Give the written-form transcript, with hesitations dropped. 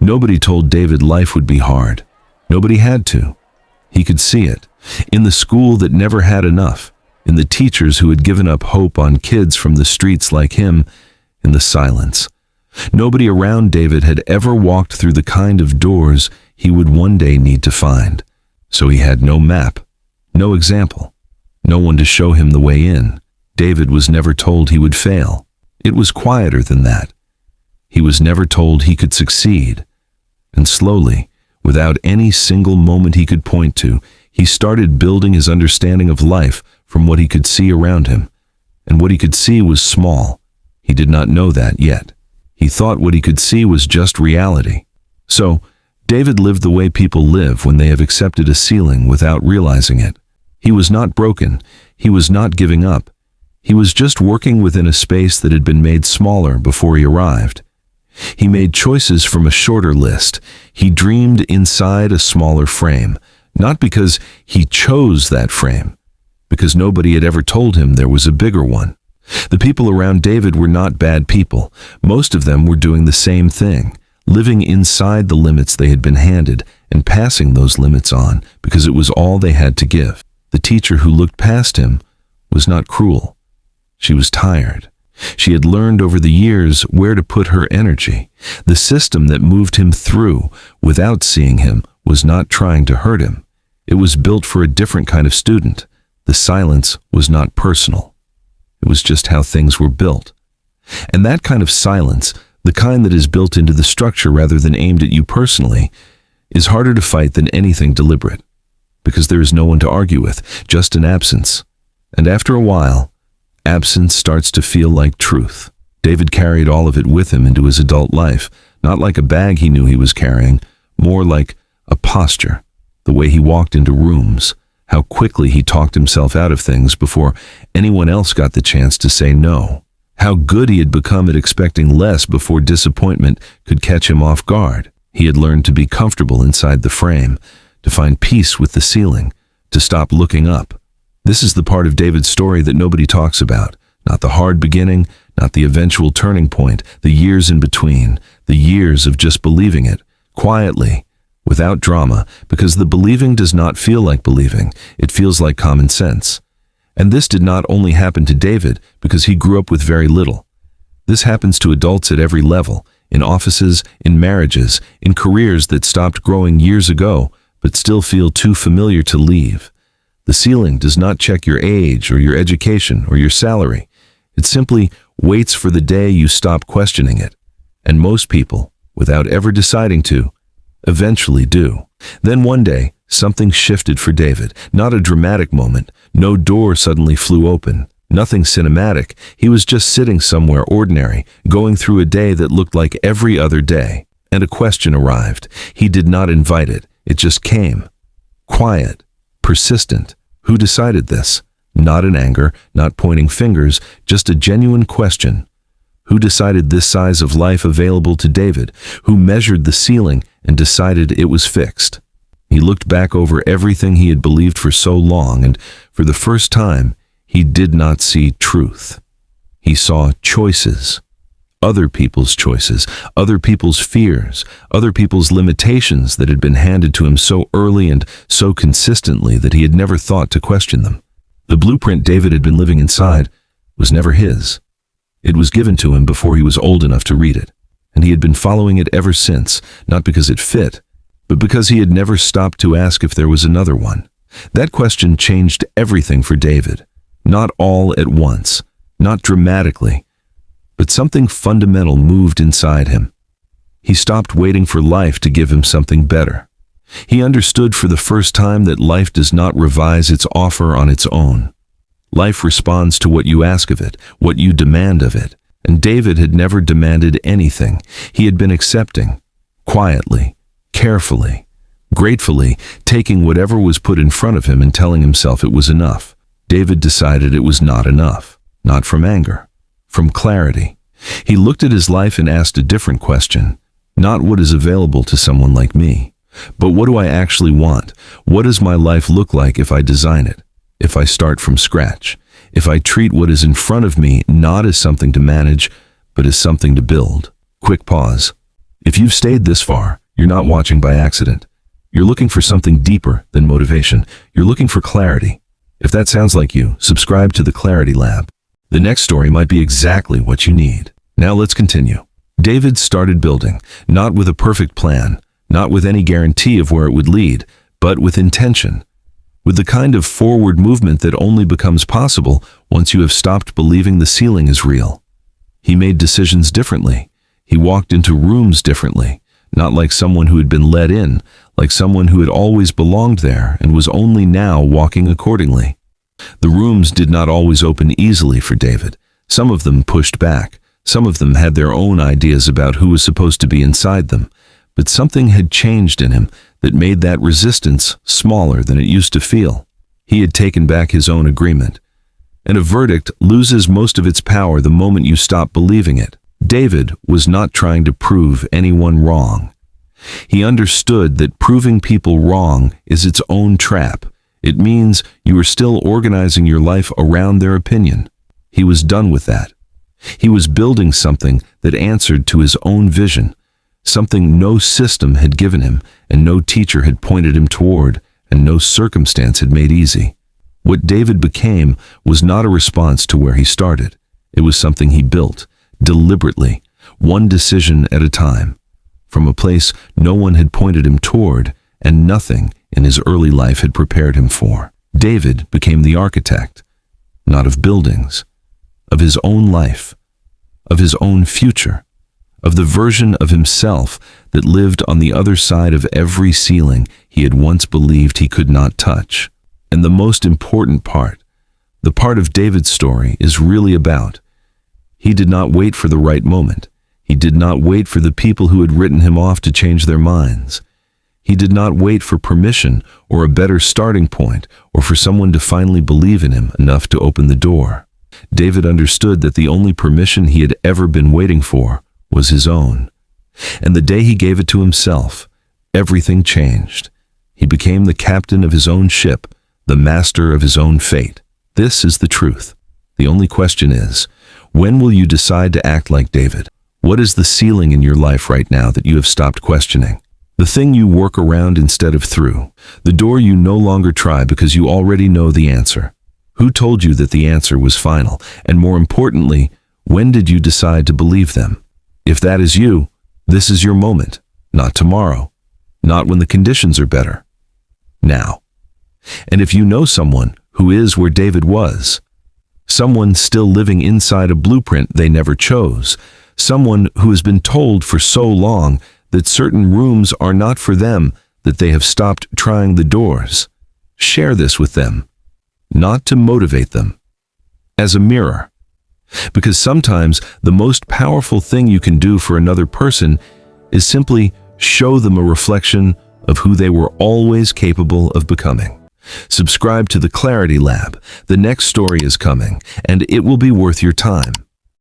Nobody told David life would be hard. Nobody had to. He could see it. In the school that never had enough, in the teachers who had given up hope on kids from the streets like him, in the silence. Nobody around David had ever walked through the kind of doors he would one day need to find. So he had no map, no example, no one to show him the way in. David was never told he would fail. It was quieter than that. He was never told he could succeed. And slowly, without any single moment he could point to, he started building his understanding of life from what he could see around him. And what he could see was small. He did not know that yet. He thought what he could see was just reality. So, David lived the way people live when they have accepted a ceiling without realizing it. He was not broken. He was not giving up. He was just working within a space that had been made smaller before he arrived. He made choices from a shorter list. He dreamed inside a smaller frame, not because he chose that frame, because nobody had ever told him there was a bigger one. The people around David were not bad people. Most of them were doing the same thing, living inside the limits they had been handed and passing those limits on because it was all they had to give. The teacher who looked past him was not cruel. She was tired. She had learned over the years where to put her energy. The system that moved him through without seeing him was not trying to hurt him. It was built for a different kind of student. The silence was not personal. It was just how things were built. And that kind of silence, the kind that is built into the structure rather than aimed at you personally, is harder to fight than anything deliberate, because there is no one to argue with, just an absence. And after a while, absence starts to feel like truth. David carried all of it with him into his adult life, not like a bag he knew he was carrying, more like a posture, the way he walked into rooms, how quickly he talked himself out of things before anyone else got the chance to say no, how good he had become at expecting less before disappointment could catch him off guard. He had learned to be comfortable inside the frame, to find peace with the ceiling, to stop looking up. This is the part of David's story that nobody talks about, not the hard beginning, not the eventual turning point, the years in between, the years of just believing it, quietly, without drama, because the believing does not feel like believing, it feels like common sense. And this did not only happen to David because he grew up with very little. This happens to adults at every level, in offices, in marriages, in careers that stopped growing years ago, but still feel too familiar to leave. The ceiling does not check your age or your education or your salary. It simply waits for the day you stop questioning it. And most people, without ever deciding to, eventually do. Then one day, something shifted for David. Not a dramatic moment. No door suddenly flew open. Nothing cinematic. He was just sitting somewhere ordinary, going through a day that looked like every other day. And a question arrived. He did not invite it. It just came. Quiet. Persistent. Who decided this? Not in anger, not pointing fingers, just a genuine question. Who decided this size of life available to David? Who measured the ceiling and decided it was fixed? He looked back over everything he had believed for so long, and for the first time, he did not see truth. He saw choices. Other people's choices, other people's fears, other people's limitations that had been handed to him so early and so consistently that he had never thought to question them. The blueprint David had been living inside was never his. It was given to him before he was old enough to read it, and he had been following it ever since, not because it fit, but because he had never stopped to ask if there was another one. That question changed everything for David, not all at once, not dramatically, but something fundamental moved inside him. He stopped waiting for life to give him something better. He understood for the first time that life does not revise its offer on its own. Life responds to what you ask of it, what you demand of it. And David had never demanded anything. He had been accepting, quietly, carefully, gratefully, taking whatever was put in front of him and telling himself it was enough. David decided it was not enough, not from anger, from clarity. He looked at his life and asked a different question. Not what is available to someone like me, but what do I actually want? What does my life look like if I design it? If I start from scratch? If I treat what is in front of me not as something to manage, but as something to build? Quick pause. If you've stayed this far, you're not watching by accident. You're looking for something deeper than motivation. You're looking for clarity. If that sounds like you, subscribe to the Clarity Lab. The next story might be exactly what you need. Now let's continue. David started building, not with a perfect plan, not with any guarantee of where it would lead, but with intention. With the kind of forward movement that only becomes possible once you have stopped believing the ceiling is real. He made decisions differently. He walked into rooms differently, not like someone who had been let in, like someone who had always belonged there and was only now walking accordingly. The rooms did not always open easily for David. Some of them pushed back. Some of them had their own ideas about who was supposed to be inside them. But something had changed in him that made that resistance smaller than it used to feel. He had taken back his own agreement. And a verdict loses most of its power the moment you stop believing it. David was not trying to prove anyone wrong. He understood that proving people wrong is its own trap. It means you are still organizing your life around their opinion. He was done with that. He was building something that answered to his own vision, something no system had given him and no teacher had pointed him toward and no circumstance had made easy. What David became was not a response to where he started. It was something he built, deliberately, one decision at a time, from a place no one had pointed him toward and nothing in his early life had prepared him for. David became the architect, not of buildings, of his own life, of his own future, of the version of himself that lived on the other side of every ceiling he had once believed he could not touch. And the most important part, the part of David's story, is really about. He did not wait for the right moment. He did not wait for the people who had written him off to change their minds. He did not wait for permission or a better starting point or for someone to finally believe in him enough to open the door. David understood that the only permission he had ever been waiting for was his own. And the day he gave it to himself, everything changed. He became the captain of his own ship, the master of his own fate. This is the truth. The only question is, when will you decide to act like David? What is the ceiling in your life right now that you have stopped questioning? The thing you work around instead of through. The door you no longer try because you already know the answer. Who told you that the answer was final? And more importantly, when did you decide to believe them? If that is you, this is your moment. Not tomorrow. Not when the conditions are better. Now. And if you know someone who is where David was, someone still living inside a blueprint they never chose, someone who has been told for so long that certain rooms are not for them that they have stopped trying the doors, share this with them. Not to motivate them, as a mirror. Because sometimes the most powerful thing you can do for another person is simply show them a reflection of who they were always capable of becoming. Subscribe to the Clarity Lab. The next story is coming, and it will be worth your time.